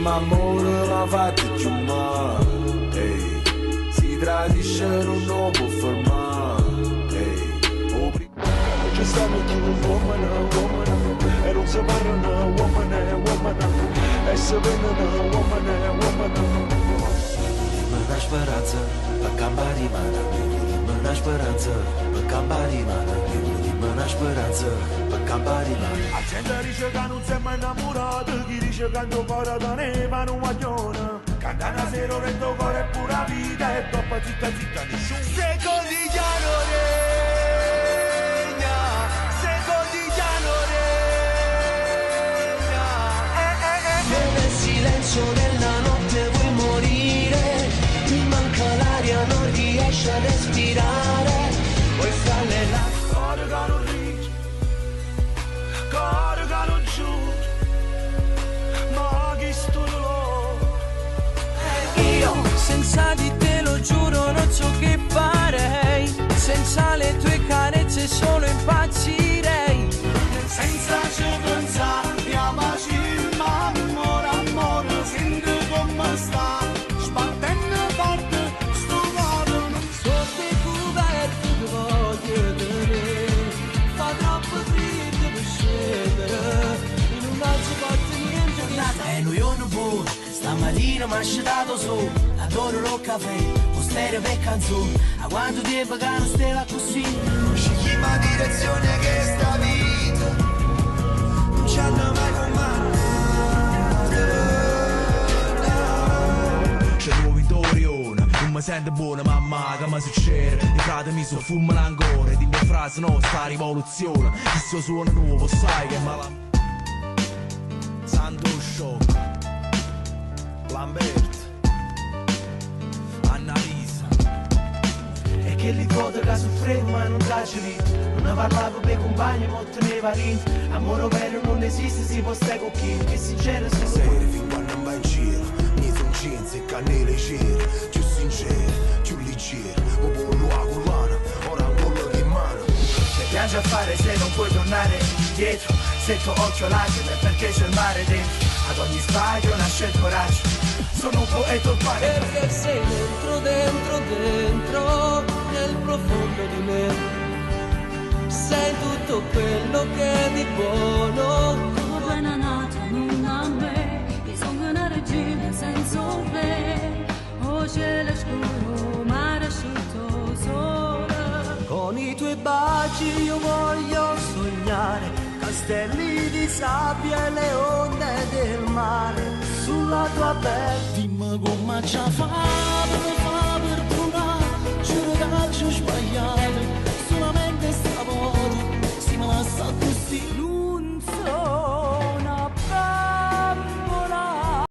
amore l'ha fatto più male, ehi. Si tradisce non lo può fermare, ehi. Ci stanno tu woman, e non si parlano woman, e si vendono woman. Mă speranță, pe cambari mana. Mă speranță, pe cambari mana. Mă speranță, pe cambari mana. La gente dice che non siamo innamorati, chi dice che il tuo cuore da neva non guagliona. Cantano a sera che il tuo cuore è pura vita e dopo zitta zitta nessuno. Secondi giano regna, secondi giano regna. Nel silenzio della notte vuoi morire, mi manca l'aria, non riesci a respirare, vuoi farle là. Cuore che non ride, cuore che non giura, ma chi sto dolore. Io senza di te lo giuro non so che farei, senza le tue carezze solo impazzirei. Senza ci pensare, amaci, ma amore, senti come sta, sbattendo forte, sto cuore. Sotto i coperti che voglio tenere, fa troppo freddo per scendere, in un altro porto niente di nada. E lui io non può, stamattina mi ha asciugato su, adoro lo caffè, o stereo per canzone, a quanto tempo che non stava così, scegli la direzione che sta vita, non ci hanno mai comando. C'è nuovo in Torione, non mi sento buona mamma, che mi succede? I frati mi sono fumano ancora, di mia frase no, sta rivoluzione, questo suono nuovo, sai che mala. Santo Shock, Lambert, Annalisa. E che li foto che soffrevo ma non taci lì, non parlavo per compagni ma teneva lì, amore vero non esiste, si può stare con chi, che sincero sono Sere fin quando non va in giro, mi son jeans e cannelle cere, più sincere, più leggere, un po' luogo lana, ora un po' che mano. mi piace a fare se non puoi tornare indietro, se il tuo occhio lacrime perché c'è il mare dentro, ad ogni sbaglio nasce il coraggio, sono un poeta urbano. Perché sei dentro, nel profondo di me, sei tutto quello che è di buono. Come è nata non a me, io sono una regina senza un re, o cielo scuro, mare asciutto, sole. Con i tuoi baci io voglio sognare, castelli di sabbia e le onde del mare, sulla tua pelle. Dimmi come ci fa per perdonare, giuro che ci ho sbagliato, solamente stavolta si mi lascia così.